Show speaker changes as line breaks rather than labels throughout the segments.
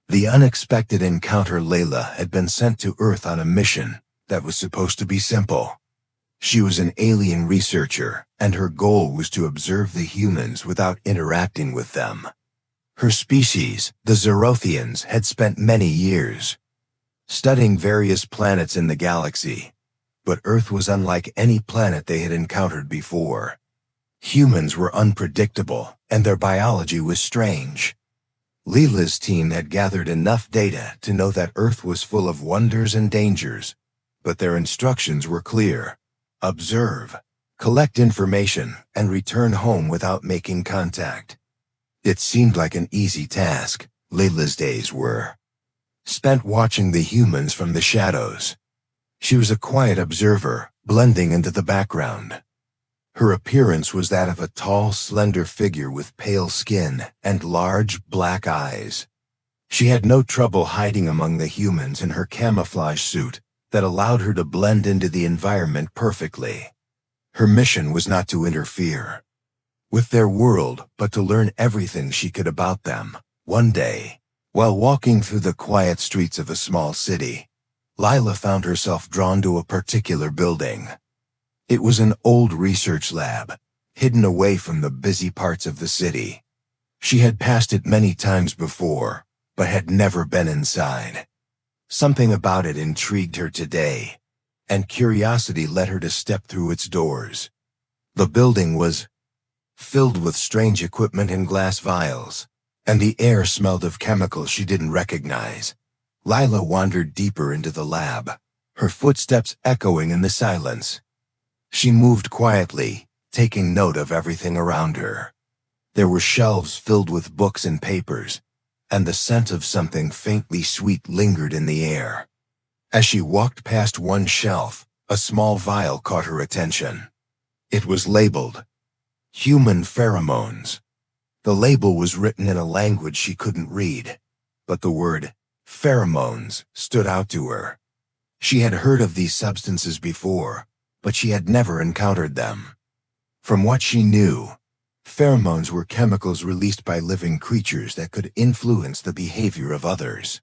The unexpected encounter. Layla had been sent to Earth on a mission that was supposed to be simple. She was an alien researcher, and her goal was to observe the humans without interacting with them. Her species, the Zerothians, had spent many years studying various planets in the galaxy, but Earth was unlike any planet they had encountered before. Humans were unpredictable, and their biology was strange. Leela's team had gathered enough data to know that Earth was full of wonders and dangers, but their instructions were clear. Observe, collect information, and return home without making contact. It seemed like an easy task. Leela's days were spent watching the humans from the shadows. She was a quiet observer, blending into the background. Her appearance was that of a tall, slender figure with pale skin and large, black eyes. She had no trouble hiding among the humans in her camouflage suit that allowed her to blend into the environment perfectly. Her mission was not to interfere with their world, but to learn everything she could about them. One day, while walking through the quiet streets of a small city, Lila found herself drawn to a particular building. It was an old research lab, hidden away from the busy parts of the city. She had passed it many times before, but had never been inside. Something about it intrigued her today, and curiosity led her to step through its doors. The building was filled with strange equipment and glass vials, and the air smelled of chemicals she didn't recognize. Lila wandered deeper into the lab, her footsteps echoing in the silence. She moved quietly, taking note of everything around her. There were shelves filled with books and papers, and the scent of something faintly sweet lingered in the air. As she walked past one shelf, a small vial caught her attention. It was labeled Human Pheromones. The label was written in a language she couldn't read, but the word pheromones stood out to her. She had heard of these substances before, but she had never encountered them. From what she knew, pheromones were chemicals released by living creatures that could influence the behavior of others.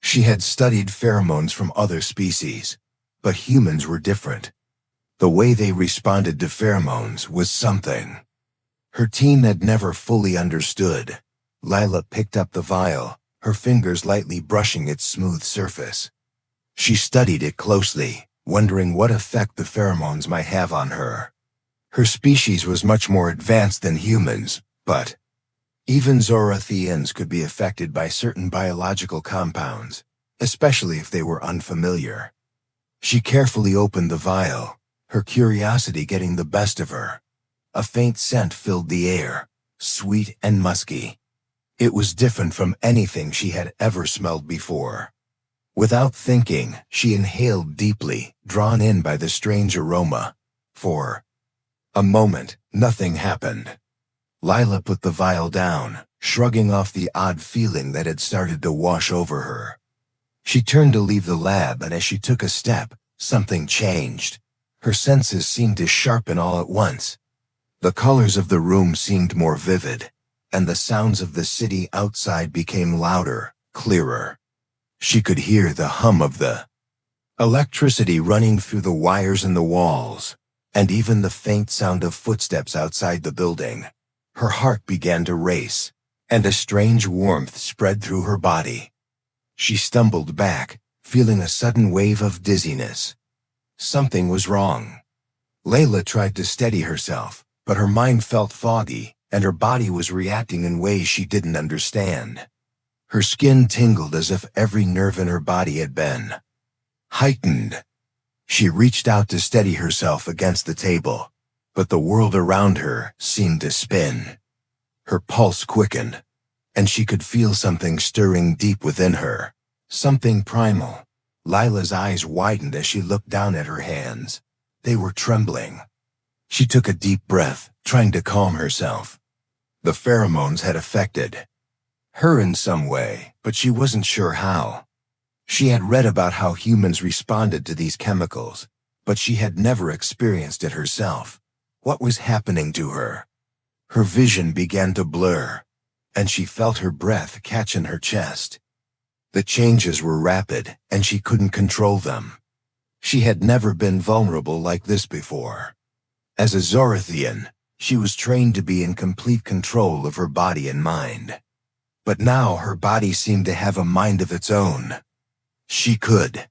She had studied pheromones from other species, but humans were different. The way they responded to pheromones was something her team had never fully understood. Lila picked up the vial, her fingers lightly brushing its smooth surface. She studied it closely, wondering what effect the pheromones might have on her. Her species was much more advanced than humans, but even Zorothians could be affected by certain biological compounds, especially if they were unfamiliar. She carefully opened the vial, her curiosity getting the best of her. A faint scent filled the air, sweet and musky. It was different from anything she had ever smelled before. Without thinking, she inhaled deeply, drawn in by the strange aroma. For a moment, nothing happened. Lila put the vial down, shrugging off the odd feeling that had started to wash over her. She turned to leave the lab, and as she took a step, something changed. Her senses seemed to sharpen all at once. The colors of the room seemed more vivid, and the sounds of the city outside became louder, clearer. She could hear the hum of the electricity running through the wires in the walls, and even the faint sound of footsteps outside the building. Her heart began to race, and a strange warmth spread through her body. She stumbled back, feeling a sudden wave of dizziness. Something was wrong. Layla tried to steady herself, but her mind felt foggy, and her body was reacting in ways she didn't understand. Her skin tingled as if every nerve in her body had been heightened. She reached out to steady herself against the table, but the world around her seemed to spin. Her pulse quickened, and she could feel something stirring deep within her, something primal. Lila's eyes widened as she looked down at her hands. They were trembling. She took a deep breath, trying to calm herself. The pheromones had affected her in some way, but she wasn't sure how. She had read about how humans responded to these chemicals, but she had never experienced it herself. What was happening to her? Her vision began to blur, and she felt her breath catch in her chest. The changes were rapid, and she couldn't control them. She had never been vulnerable like this before. As a Zorathian, she was trained to be in complete control of her body and mind. But now her body seemed to have a mind of its own. She could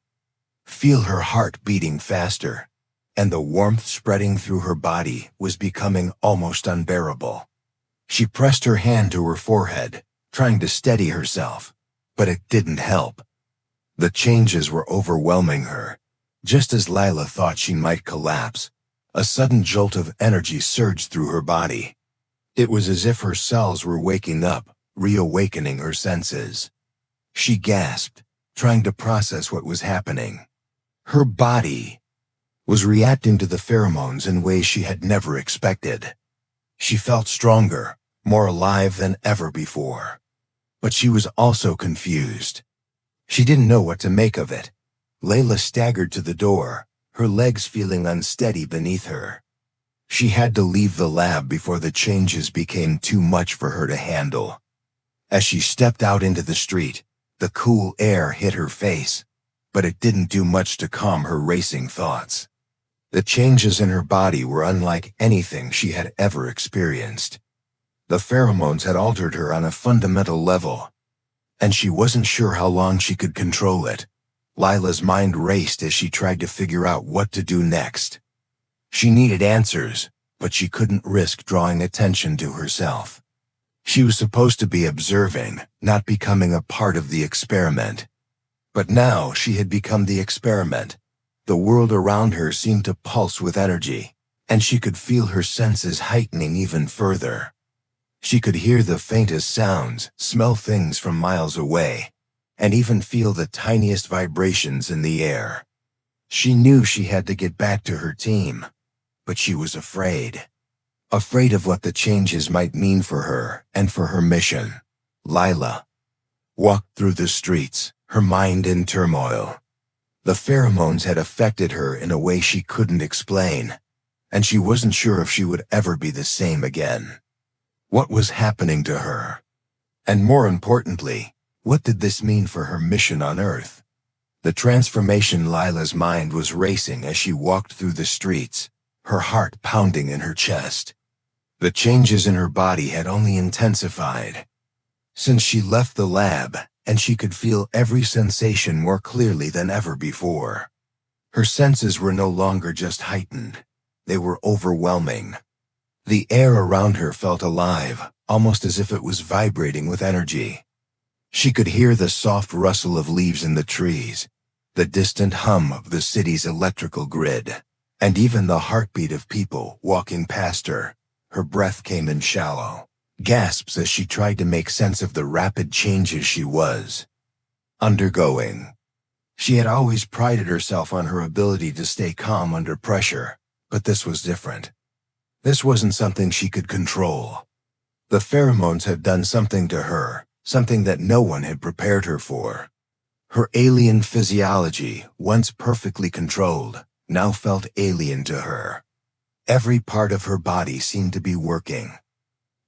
feel her heart beating faster, and the warmth spreading through her body was becoming almost unbearable. She pressed her hand to her forehead, trying to steady herself, but it didn't help. The changes were overwhelming her. Just as Lila thought she might collapse, a sudden jolt of energy surged through her body. It was as if her cells were waking up, reawakening her senses. She gasped, trying to process what was happening. Her body was reacting to the pheromones in ways she had never expected. She felt stronger, more alive than ever before. But she was also confused. She didn't know what to make of it. Layla staggered to the door, her legs feeling unsteady beneath her. She had to leave the lab before the changes became too much for her to handle. As she stepped out into the street, the cool air hit her face, but it didn't do much to calm her racing thoughts. The changes in her body were unlike anything she had ever experienced. The pheromones had altered her on a fundamental level, and she wasn't sure how long she could control it. Lila's mind raced as she tried to figure out what to do next. She needed answers, but she couldn't risk drawing attention to herself. She was supposed to be observing, not becoming a part of the experiment. But now she had become the experiment. The world around her seemed to pulse with energy, and she could feel her senses heightening even further. She could hear the faintest sounds, smell things from miles away, and even feel the tiniest vibrations in the air. She knew she had to get back to her team, but she was afraid. Afraid of what the changes might mean for her and for her mission. Lila walked through the streets, her mind in turmoil. The pheromones had affected her in a way she couldn't explain, and she wasn't sure if she would ever be the same again. What was happening to her? And more importantly, what did this mean for her mission on Earth? The transformation. Lila's mind was racing as she walked through the streets, her heart pounding in her chest. The changes in her body had only intensified since she left the lab, and she could feel every sensation more clearly than ever before. Her senses were no longer just heightened. They were overwhelming. The air around her felt alive, almost as if it was vibrating with energy. She could hear the soft rustle of leaves in the trees, the distant hum of the city's electrical grid, and even the heartbeat of people walking past her. Her breath came in shallow gasps as she tried to make sense of the rapid changes she was undergoing. She had always prided herself on her ability to stay calm under pressure, but this was different. This wasn't something she could control. The pheromones had done something to her, something that no one had prepared her for. Her alien physiology, once perfectly controlled, now felt alien to her. Every part of her body seemed to be working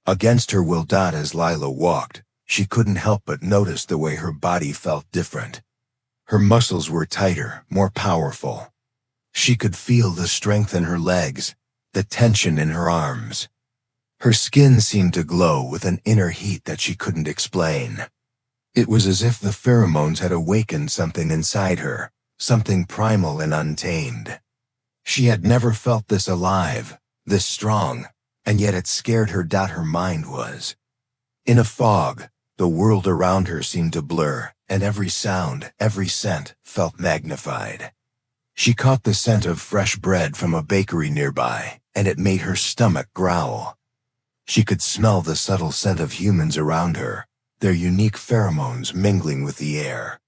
against her will. As Lila walked, she couldn't help but notice the way her body felt different. Her muscles were tighter, more powerful. She could feel the strength in her legs, the tension in her arms. Her skin seemed to glow with an inner heat that she couldn't explain. It was as if the pheromones had awakened something inside her, something primal and untamed. She had never felt this alive, this strong, and yet it scared her. Her mind was in a fog. The world around her seemed to blur, and every sound, every scent felt magnified. She caught the scent of fresh bread from a bakery nearby, and it made her stomach growl. She could smell the subtle scent of humans around her, their unique pheromones mingling with the air.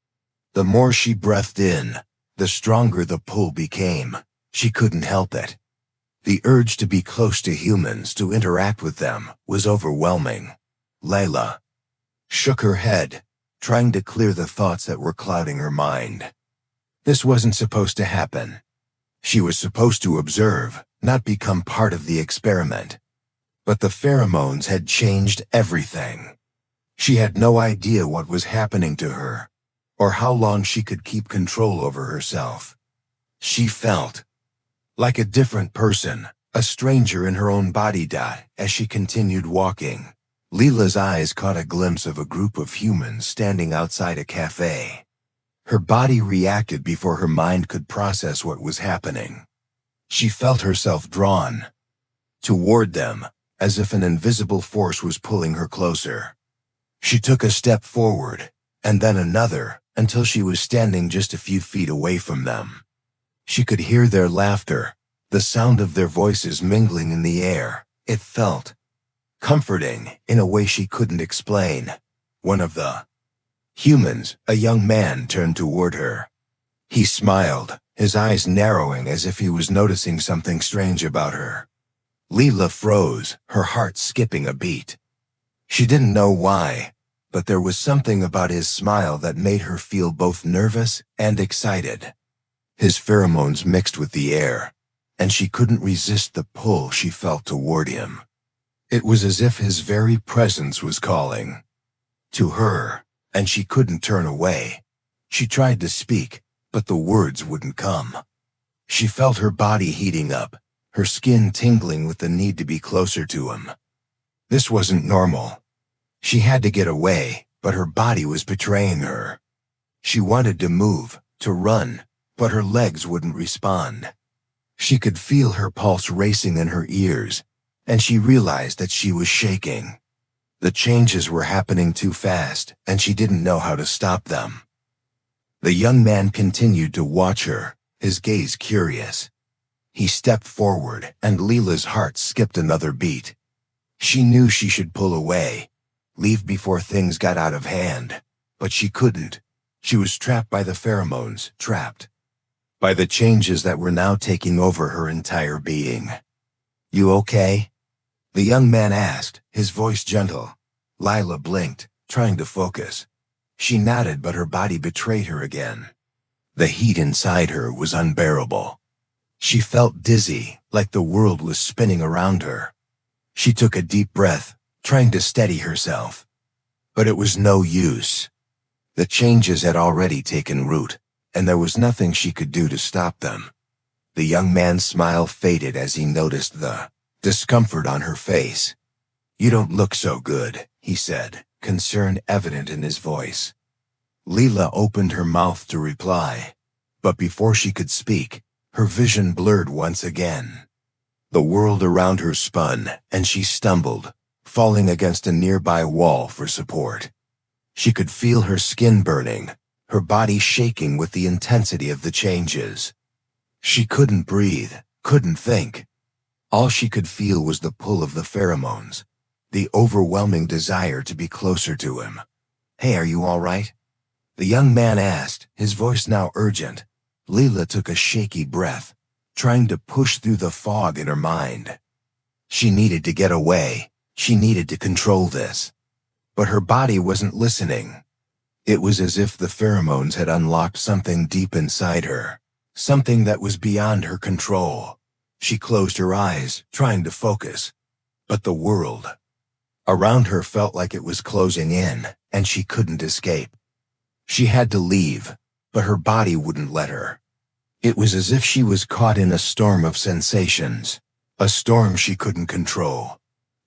The more she breathed in, the stronger the pull became. She couldn't help it. The urge to be close to humans, to interact with them, was overwhelming. Layla shook her head, trying to clear the thoughts that were clouding her mind. This wasn't supposed to happen. She was supposed to observe, not become part of the experiment. But the pheromones had changed everything. She had no idea what was happening to her. or how long she could keep control over herself. She felt like a different person, a stranger in her own body. As she continued walking, Leela's eyes caught a glimpse of a group of humans standing outside a cafe. Her body reacted before her mind could process what was happening. She felt herself drawn toward them, as if an invisible force was pulling her closer. She took a step forward, and then another, until she was standing just a few feet away from them. She could hear their laughter, the sound of their voices mingling in the air. It felt comforting in a way she couldn't explain. One of the humans, a young man, turned toward her. He smiled, his eyes narrowing as if he was noticing something strange about her. Leela froze, her heart skipping a beat. She didn't know why, but there was something about his smile that made her feel both nervous and excited. His pheromones mixed with the air, and she couldn't resist the pull she felt toward him. It was as if his very presence was calling to her, and she couldn't turn away. She tried to speak, but the words wouldn't come. She felt her body heating up, her skin tingling with the need to be closer to him. This wasn't normal. She had to get away, but her body was betraying her. She wanted to move, to run, but her legs wouldn't respond. She could feel her pulse racing in her ears, and she realized that she was shaking. The changes were happening too fast, and she didn't know how to stop them. The young man continued to watch her, his gaze curious. He stepped forward, and Leela's heart skipped another beat. She knew she should pull away, leave before things got out of hand, but she couldn't. She was trapped by the pheromones, trapped by the changes that were now taking over her entire being. "You okay?" the young man asked, his voice gentle. Leela blinked, trying to focus. She nodded, but her body betrayed her again. The heat inside her was unbearable. She felt dizzy, like the world was spinning around her. She took a deep breath, trying to steady herself. But it was no use. The changes had already taken root, and there was nothing she could do to stop them. The young man's smile faded as he noticed the discomfort on her face. "You don't look so good," he said, concern evident in his voice. Leela opened her mouth to reply, but before she could speak, her vision blurred once again. The world around her spun, and she stumbled, falling against a nearby wall for support. She could feel her skin burning, her body shaking with the intensity of the changes. She couldn't breathe, couldn't think. All she could feel was the pull of the pheromones, the overwhelming desire to be closer to him. "Hey, are you all right?" the young man asked, his voice now urgent. Leela took a shaky breath, trying to push through the fog in her mind. She needed to get away. She needed to control this. But her body wasn't listening. It was as if the pheromones had unlocked something deep inside her, something that was beyond her control. She closed her eyes, trying to focus. But the world around her felt like it was closing in, and she couldn't escape. She had to leave, but her body wouldn't let her. It was as if she was caught in a storm of sensations, a storm she couldn't control.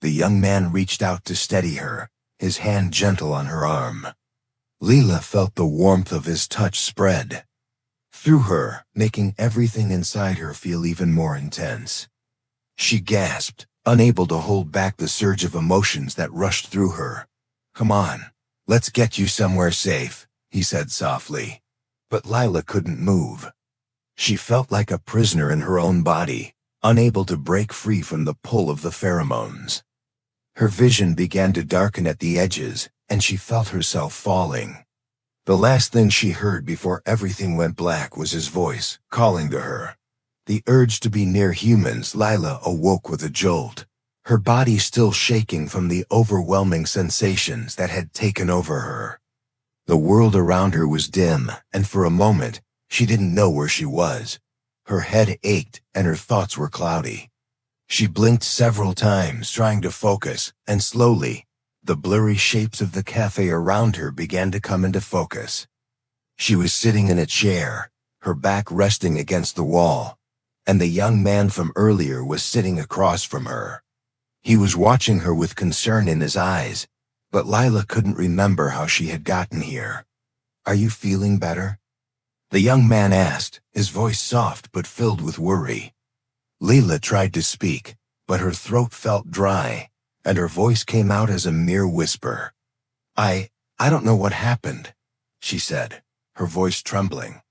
The young man reached out to steady her, his hand gentle on her arm. Leela felt the warmth of his touch spread through her, making everything inside her feel even more intense. She gasped, unable to hold back the surge of emotions that rushed through her. "Come on, let's get you somewhere safe," he said softly. But Leela couldn't move. She felt like a prisoner in her own body, unable to break free from the pull of the pheromones. Her vision began to darken at the edges, and she felt herself falling. The last thing she heard before everything went black was his voice, calling to her. The urge to be near humans. Leela awoke with a jolt, her body still shaking from the overwhelming sensations that had taken over her. The world around her was dim, and for a moment, she didn't know where she was. Her head ached, and her thoughts were cloudy. She blinked several times, trying to focus, and slowly, the blurry shapes of the cafe around her began to come into focus. She was sitting in a chair, her back resting against the wall, and the young man from earlier was sitting across from her. He was watching her with concern in his eyes, but Lila couldn't remember how she had gotten here. "Are you feeling better?" the young man asked, his voice soft but filled with worry. Lila tried to speak, but her throat felt dry, and her voice came out as a mere whisper. I don't know what happened," she said, her voice trembling.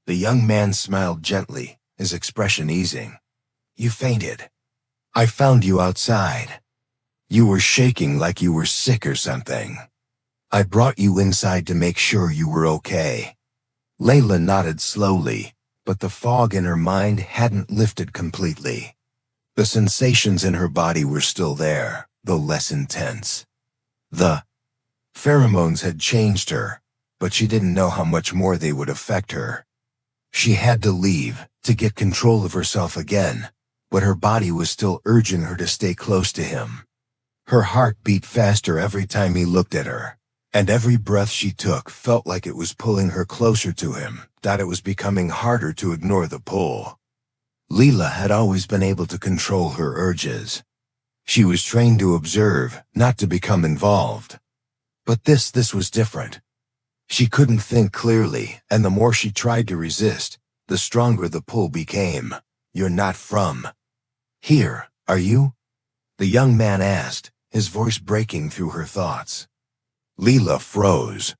The young man smiled gently, his expression easing. "You fainted. I found you outside. You were shaking like you were sick or something. I brought you inside to make sure you were okay." Layla nodded slowly, but the fog in her mind hadn't lifted completely. The sensations in her body were still there, though less intense. The pheromones had changed her, but she didn't know how much more they would affect her. She had to leave, to get control of herself again, but her body was still urging her to stay close to him. Her heart beat faster every time he looked at her, and every breath she took felt like it was pulling her closer to him, that it was becoming harder to ignore the pull. Leela had always been able to control her urges. She was trained to observe, not to become involved. But this was different. She couldn't think clearly, and the more she tried to resist, the stronger the pull became. "You're not from here, are you?" the young man asked, his voice breaking through her thoughts. Leela froze.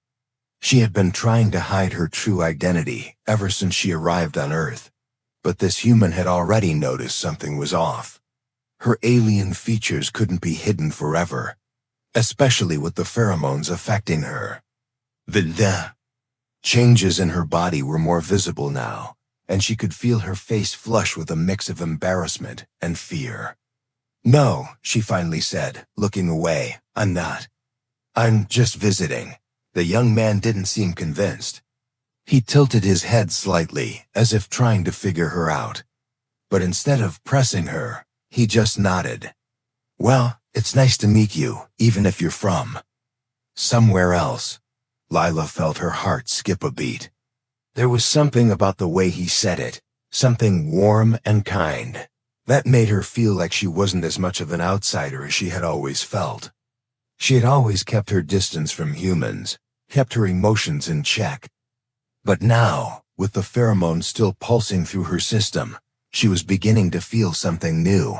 She had been trying to hide her true identity ever since she arrived on Earth, but this human had already noticed something was off. Her alien features couldn't be hidden forever, especially with the pheromones affecting her. The changes in her body were more visible now, and she could feel her face flush with a mix of embarrassment and fear. "No," she finally said, looking away. "I'm not. I'm just visiting." The young man didn't seem convinced. He tilted his head slightly, as if trying to figure her out. But instead of pressing her, he just nodded. "Well, it's nice to meet you, even if you're from somewhere else." Lila felt her heart skip a beat. There was something about the way he said it, something warm and kind, that made her feel like she wasn't as much of an outsider as she had always felt. She had always kept her distance from humans, kept her emotions in check. But now, with the pheromones still pulsing through her system, she was beginning to feel something new.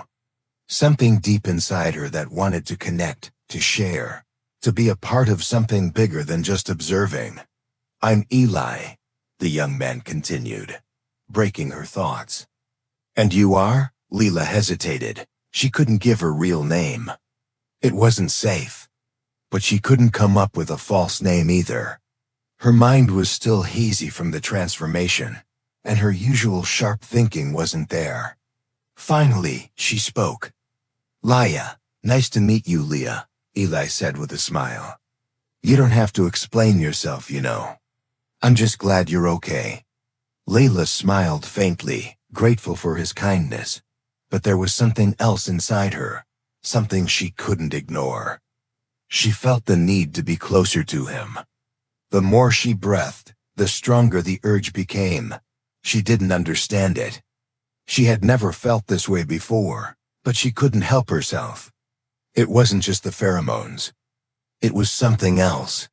Something deep inside her that wanted to connect, to share, to be a part of something bigger than just observing. "I'm Eli," the young man continued, breaking her thoughts. "And you are?" Leela hesitated. She couldn't give her real name. It wasn't safe. But she couldn't come up with a false name either. Her mind was still hazy from the transformation, and her usual sharp thinking wasn't there. Finally, she spoke. "Laya, nice to meet you, Leah," Eli said with a smile. "You don't have to explain yourself, you know. I'm just glad you're okay." Layla smiled faintly, grateful for his kindness, but there was something else inside her, something she couldn't ignore. She felt the need to be closer to him. The more she breathed, the stronger the urge became. She didn't understand it. She had never felt this way before, but she couldn't help herself. It wasn't just the pheromones. It was something else.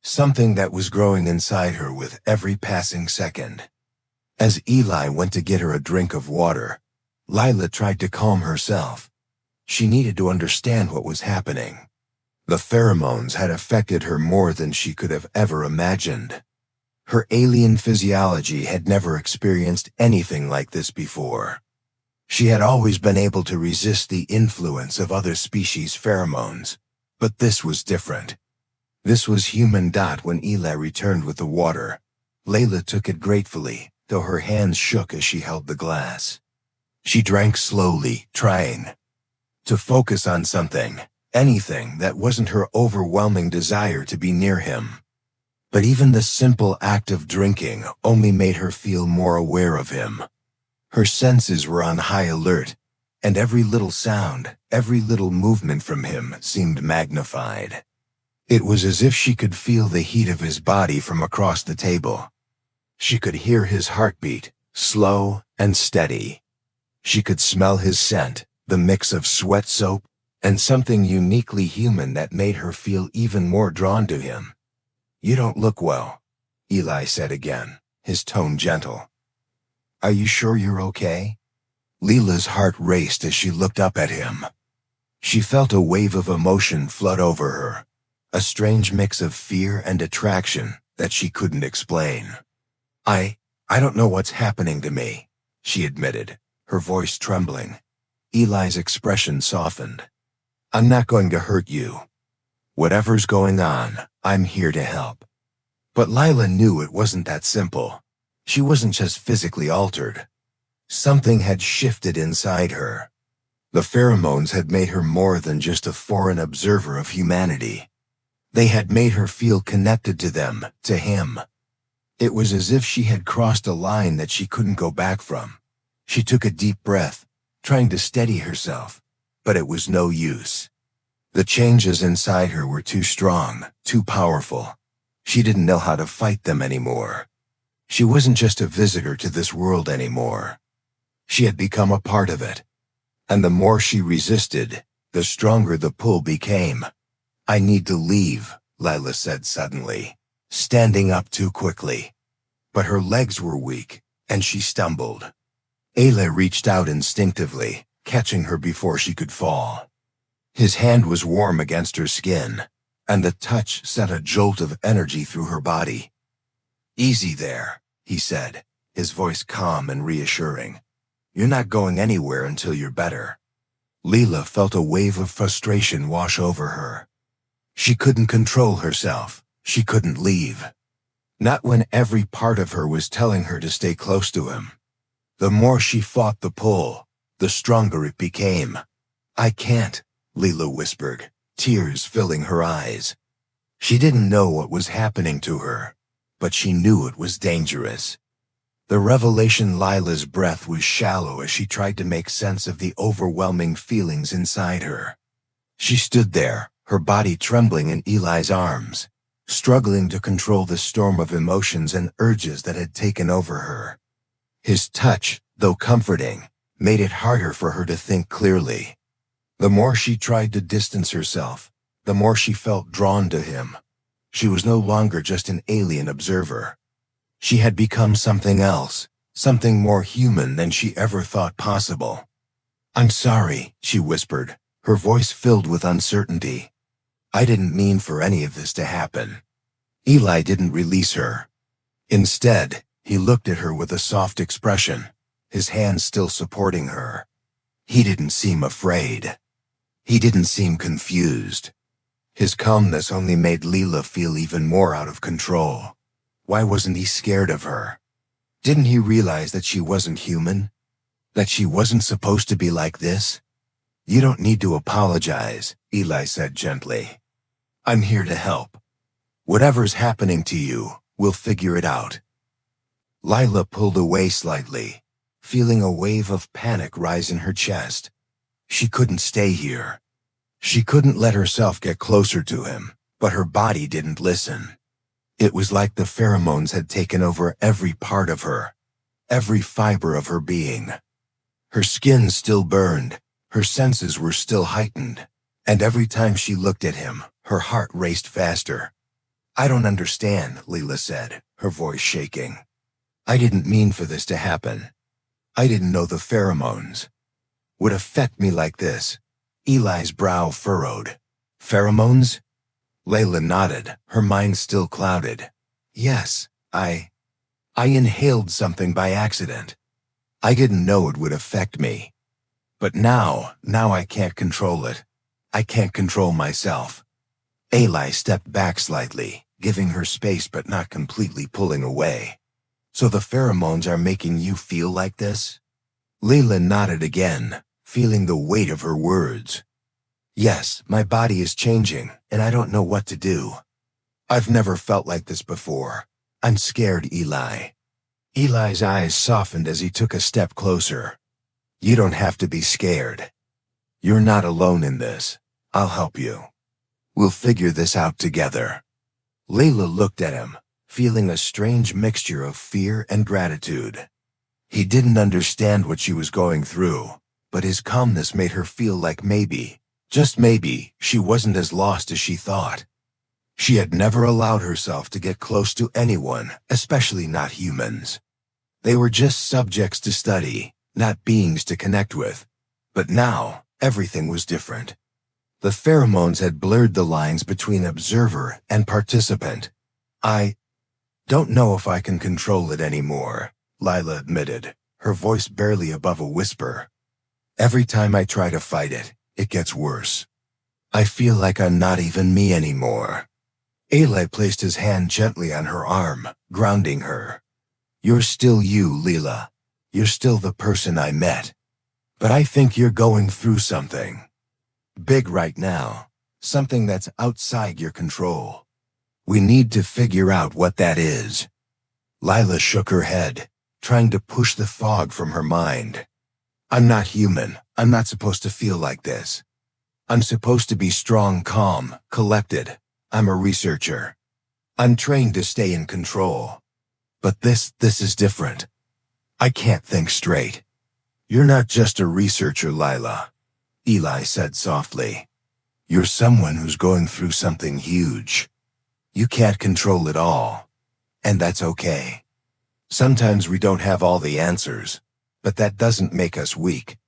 Something that was growing inside her with every passing second. As Eli went to get her a drink of water, Lila tried to calm herself. She needed to understand what was happening. The pheromones had affected her more than she could have ever imagined. Her alien physiology had never experienced anything like this before. She had always been able to resist the influence of other species' pheromones, but this was different. This was human. When Eli returned with the water, Layla took it gratefully, though her hands shook as she held the glass. She drank slowly, trying to focus on something, anything that wasn't her overwhelming desire to be near him. But even the simple act of drinking only made her feel more aware of him. Her senses were on high alert, and every little sound, every little movement from him seemed magnified. It was as if she could feel the heat of his body from across the table. She could hear his heartbeat, slow and steady. She could smell his scent, the mix of sweat soap, and something uniquely human that made her feel even more drawn to him. "You don't look well," Eli said again, his tone gentle. "Are you sure you're okay?" Leela's heart raced as she looked up at him. She felt a wave of emotion flood over her, a strange mix of fear and attraction that she couldn't explain. I don't know what's happening to me," she admitted, her voice trembling. Eli's expression softened. "I'm not going to hurt you. Whatever's going on, I'm here to help." But Lila knew it wasn't that simple. She wasn't just physically altered. Something had shifted inside her. The pheromones had made her more than just a foreign observer of humanity. They had made her feel connected to them, to him. It was as if she had crossed a line that she couldn't go back from. She took a deep breath, trying to steady herself, but it was no use. The changes inside her were too strong, too powerful. She didn't know how to fight them anymore. She wasn't just a visitor to this world anymore. She had become a part of it. And the more she resisted, the stronger the pull became. "I need to leave," Lila said suddenly, standing up too quickly. But her legs were weak, and she stumbled. Ayla reached out instinctively, catching her before she could fall. His hand was warm against her skin, and the touch sent a jolt of energy through her body. "Easy there," he said, his voice calm and reassuring. "You're not going anywhere until you're better." Leela felt a wave of frustration wash over her. She couldn't control herself. She couldn't leave. Not when every part of her was telling her to stay close to him. The more she fought the pull, the stronger it became. "I can't," Leela whispered, tears filling her eyes. She didn't know what was happening to her, but she knew it was dangerous. The revelation Lila's breath was shallow as she tried to make sense of the overwhelming feelings inside her. She stood there, her body trembling in Eli's arms, struggling to control the storm of emotions and urges that had taken over her. His touch, though comforting, made it harder for her to think clearly. The more she tried to distance herself, the more she felt drawn to him. She was no longer just an alien observer. She had become something else, something more human than she ever thought possible. "I'm sorry," she whispered, her voice filled with uncertainty. "I didn't mean for any of this to happen." Eli didn't release her. Instead, he looked at her with a soft expression, his hands still supporting her. He didn't seem afraid. He didn't seem confused. His calmness only made Leela feel even more out of control. Why wasn't he scared of her? Didn't he realize that she wasn't human? That she wasn't supposed to be like this? "You don't need to apologize," Eli said gently. "I'm here to help. Whatever's happening to you, we'll figure it out." Lila pulled away slightly, feeling a wave of panic rise in her chest. She couldn't stay here. She couldn't let herself get closer to him, but her body didn't listen. It was like the pheromones had taken over every part of her, every fiber of her being. Her skin still burned, her senses were still heightened, and every time she looked at him, her heart raced faster. "I don't understand," Leela said, her voice shaking. "I didn't mean for this to happen. I didn't know the pheromones would affect me like this." Eli's brow furrowed. "Pheromones?" Layla nodded, her mind still clouded. "Yes, I inhaled something by accident. I didn't know it would affect me. But now I can't control it. I can't control myself." Eli stepped back slightly, giving her space but not completely pulling away. "So the pheromones are making you feel like this?" Leela nodded again, feeling the weight of her words. "Yes, my body is changing, and I don't know what to do. I've never felt like this before. I'm scared, Eli." Eli's eyes softened as he took a step closer. "You don't have to be scared. You're not alone in this. I'll help you." We'll figure this out together. Layla looked at him, feeling a strange mixture of fear and gratitude. He didn't understand what she was going through, but his calmness made her feel like maybe, just maybe, she wasn't as lost as she thought. She had never allowed herself to get close to anyone, especially not humans. They were just subjects to study, not beings to connect with. But now, everything was different. The pheromones had blurred the lines between observer and participant. I don't know if I can control it anymore, Lila admitted, her voice barely above a whisper. Every time I try to fight it, it gets worse. I feel like I'm not even me anymore. Eli placed his hand gently on her arm, grounding her. You're still you, Lila. You're still the person I met. But I think you're going through something big right now, something that's outside your control. We need to figure out what that is. Lila shook her head, trying to push the fog from her mind. I'm not human. I'm not supposed to feel like this. I'm supposed to be strong, calm, collected. I'm a researcher. I'm trained to stay in control. But this is different. I can't think straight. You're not just a researcher, Lila, Eli said softly. You're someone who's going through something huge. You can't control it all. And that's okay. Sometimes we don't have all the answers, but that doesn't make us weak.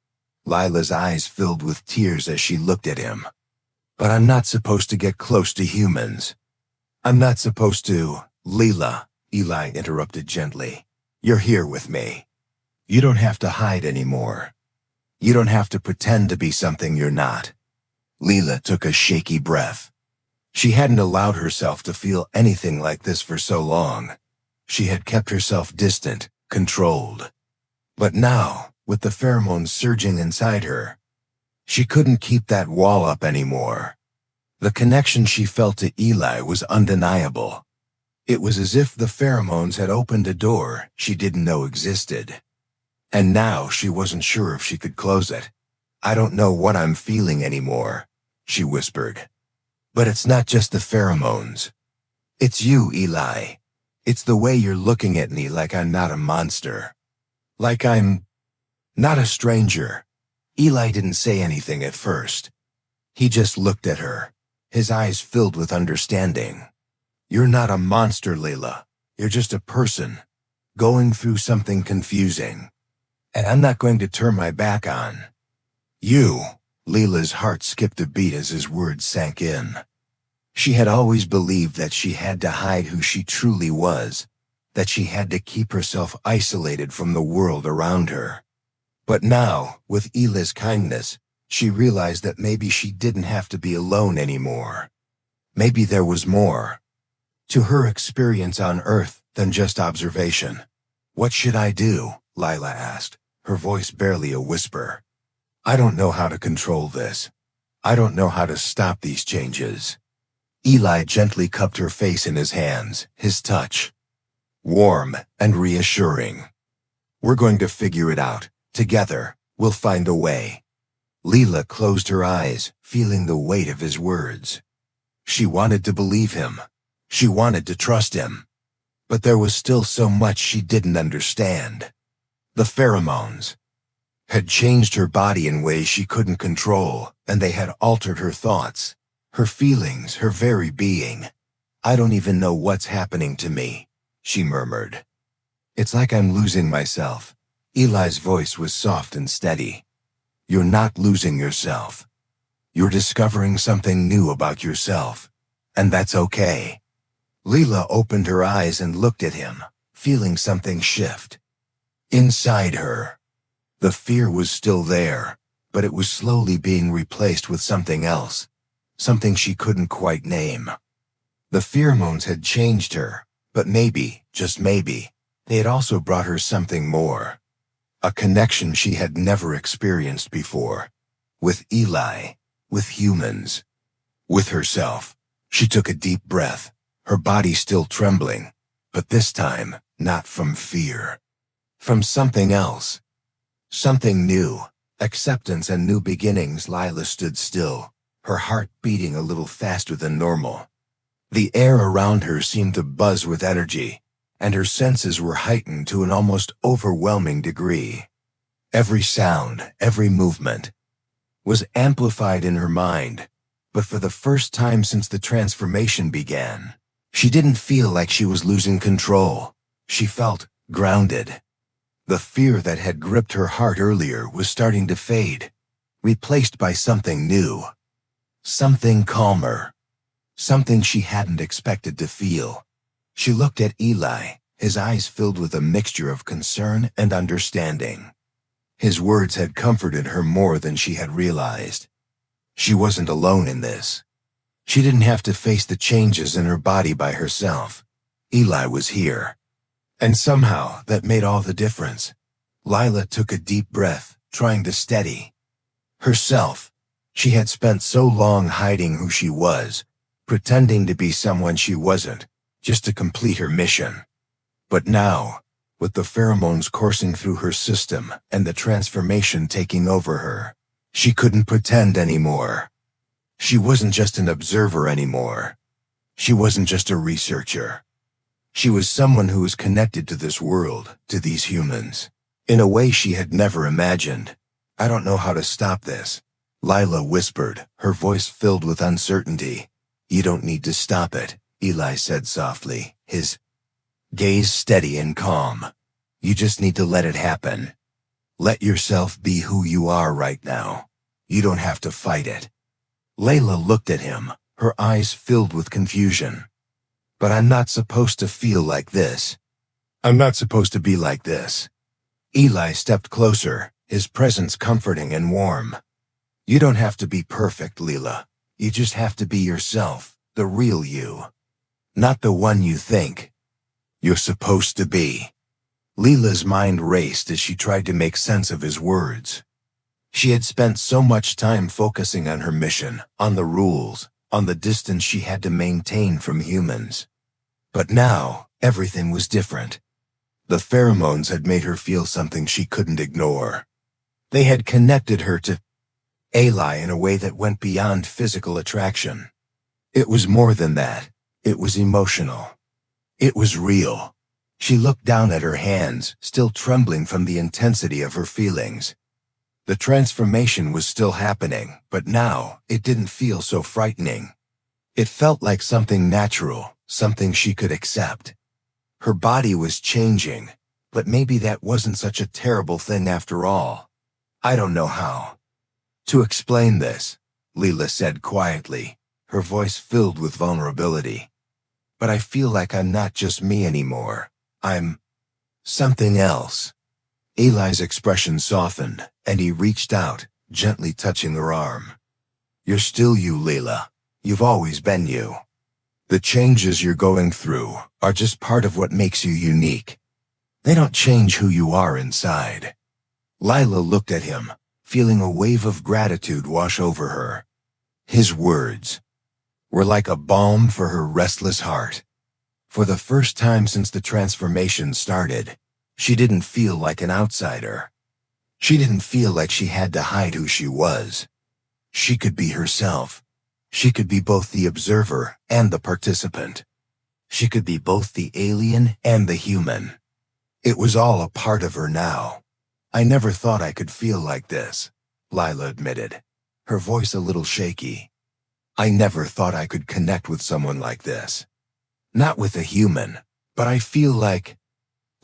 Lila's eyes filled with tears as she looked at him. But I'm not supposed to get close to humans. I'm not supposed to, Lila, Eli interrupted gently. You're here with me. You don't have to hide anymore. You don't have to pretend to be something you're not. Lila took a shaky breath. She hadn't allowed herself to feel anything like this for so long. She had kept herself distant, controlled. But now, with the pheromones surging inside her, she couldn't keep that wall up anymore. The connection she felt to Eli was undeniable. It was as if the pheromones had opened a door she didn't know existed. And now she wasn't sure if she could close it. I don't know what I'm feeling anymore, she whispered. But it's not just the pheromones. It's you, Eli. It's the way you're looking at me like I'm not a monster. Like I'm not a stranger. Eli didn't say anything at first. He just looked at her, his eyes filled with understanding. You're not a monster, Layla. You're just a person, going through something confusing. And I'm not going to turn my back on you. Layla's heart skipped a beat as his words sank in. She had always believed that she had to hide who she truly was, that she had to keep herself isolated from the world around her. But now, with Eli's kindness, she realized that maybe she didn't have to be alone anymore. Maybe there was more to her experience on Earth than just observation. What should I do? Lila asked, her voice barely a whisper. I don't know how to control this. I don't know how to stop these changes. Eli gently cupped her face in his hands, his touch warm and reassuring. We're going to figure it out. Together, we'll find a way. Leela closed her eyes, feeling the weight of his words. She wanted to believe him. She wanted to trust him. But there was still so much she didn't understand. The pheromones had changed her body in ways she couldn't control, and they had altered her thoughts, her feelings, her very being. I don't even know what's happening to me, she murmured. It's like I'm losing myself. Eli's voice was soft and steady. You're not losing yourself. You're discovering something new about yourself, and that's okay. Leela opened her eyes and looked at him, feeling something shift. Inside her, the fear was still there, but it was slowly being replaced with something else, something she couldn't quite name. The pheromones had changed her, but maybe, just maybe, they had also brought her something more. A connection she had never experienced before. With Eli, with humans, with herself. She took a deep breath, her body still trembling, but this time, not from fear. From something else. Something new. Acceptance and new beginnings. Lila stood still, her heart beating a little faster than normal. The air around her seemed to buzz with energy, and her senses were heightened to an almost overwhelming degree. Every sound, every movement, was amplified in her mind, but for the first time since the transformation began, she didn't feel like she was losing control. She felt grounded. The fear that had gripped her heart earlier was starting to fade, replaced by something new, something calmer, something she hadn't expected to feel. She looked at Eli, his eyes filled with a mixture of concern and understanding. His words had comforted her more than she had realized. She wasn't alone in this. She didn't have to face the changes in her body by herself. Eli was here. And somehow that made all the difference. Lila took a deep breath, trying to steady herself. She had spent so long hiding who she was, pretending to be someone she wasn't, just to complete her mission. But now, with the pheromones coursing through her system and the transformation taking over her, she couldn't pretend anymore. She wasn't just an observer anymore. She wasn't just a researcher. She was someone who was connected to this world, to these humans, in a way she had never imagined. "I don't know how to stop this," Lila whispered, her voice filled with uncertainty. "You don't need to stop it," Eli said softly, his gaze steady and calm. "You just need to let it happen. Let yourself be who you are right now. You don't have to fight it." Layla looked at him, her eyes filled with confusion. "But I'm not supposed to feel like this. I'm not supposed to be like this." Eli stepped closer, his presence comforting and warm. "You don't have to be perfect, Leela. You just have to be yourself, the real you. Not the one you think you're supposed to be." Leela's mind raced as she tried to make sense of his words. She had spent so much time focusing on her mission, on the rules, on the distance she had to maintain from humans. But now, everything was different. The pheromones had made her feel something she couldn't ignore. They had connected her to Eli in a way that went beyond physical attraction. It was more than that. It was emotional. It was real. She looked down at her hands, still trembling from the intensity of her feelings. The transformation was still happening, but now it didn't feel so frightening. It felt like something natural, something she could accept. Her body was changing, but maybe that wasn't such a terrible thing after all. "I don't know how to explain this," Leela said quietly, her voice filled with vulnerability. "But I feel like I'm not just me anymore. I'm something else." Eli's expression softened, and he reached out, gently touching her arm. "You're still you, Leela. You've always been you. The changes you're going through are just part of what makes you unique. They don't change who you are inside." Lila looked at him, feeling a wave of gratitude wash over her. His words were like a balm for her restless heart. For the first time since the transformation started, she didn't feel like an outsider. She didn't feel like she had to hide who she was. She could be herself. She could be both the observer and the participant. She could be both the alien and the human. It was all a part of her now. "I never thought I could feel like this," Lila admitted, her voice a little shaky. "I never thought I could connect with someone like this. Not with a human, but I feel like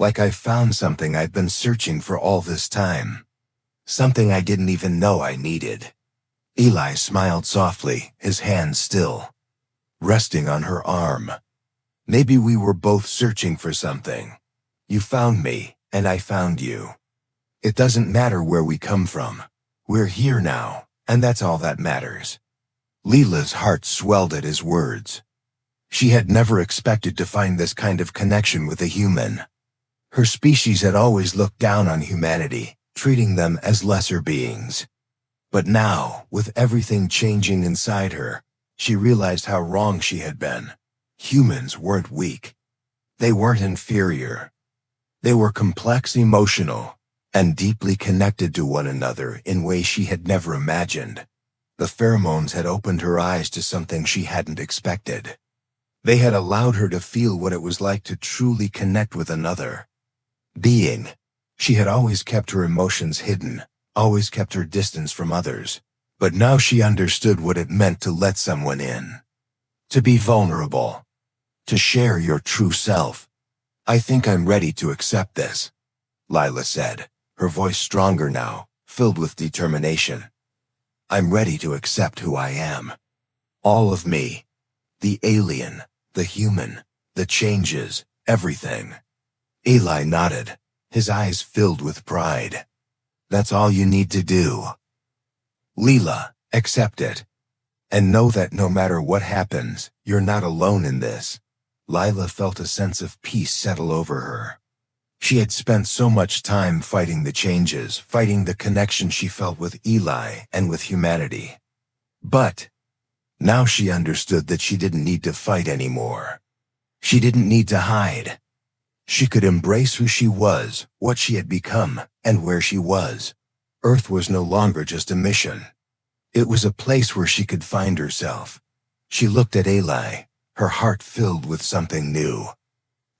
I found something I've been searching for all this time. Something I didn't even know I needed." Eli smiled softly, his hand still resting on her arm. "Maybe we were both searching for something. You found me, and I found you. It doesn't matter where we come from. We're here now, and that's all that matters." Leela's heart swelled at his words. She had never expected to find this kind of connection with a human. Her species had always looked down on humanity, treating them as lesser beings. But now, with everything changing inside her, she realized how wrong she had been. Humans weren't weak. They weren't inferior. They were complex, emotional, and deeply connected to one another in ways she had never imagined. The pheromones had opened her eyes to something she hadn't expected. They had allowed her to feel what it was like to truly connect with another being. She had always kept her emotions hidden, always kept her distance from others. But now she understood what it meant to let someone in. To be vulnerable. To share your true self. "I think I'm ready to accept this," Lila said, her voice stronger now, filled with determination. "I'm ready to accept who I am. All of me. The alien, the human, the changes, everything." Eli nodded, his eyes filled with pride. "That's all you need to do. Leela, accept it. And know that no matter what happens, you're not alone in this." Lila felt a sense of peace settle over her. She had spent so much time fighting the changes, fighting the connection she felt with Eli and with humanity. But now she understood that she didn't need to fight anymore. She didn't need to hide. She could embrace who she was, what she had become, and where she was. Earth was no longer just a mission. It was a place where she could find herself. She looked at Eli, her heart filled with something new.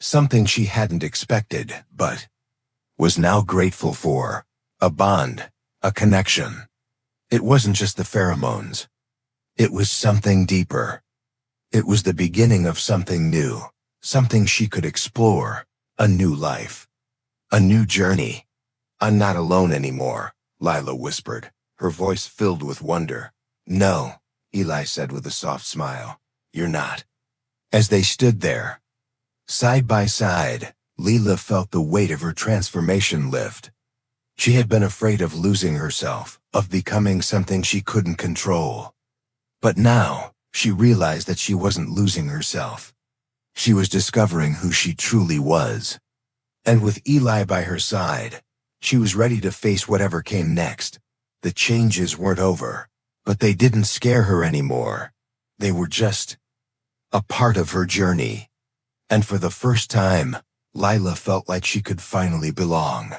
Something she hadn't expected, but was now grateful for. A bond, a connection. It wasn't just the pheromones. It was something deeper. It was the beginning of something new, something she could explore, a new life, a new journey. "I'm not alone anymore," Lila whispered, her voice filled with wonder. "No," Eli said with a soft smile. "You're not." As they stood there, side by side, Leela felt the weight of her transformation lift. She had been afraid of losing herself, of becoming something she couldn't control. But now, she realized that she wasn't losing herself. She was discovering who she truly was. And with Eli by her side, she was ready to face whatever came next. The changes weren't over, but they didn't scare her anymore. They were just a part of her journey. And for the first time, Lila felt like she could finally belong.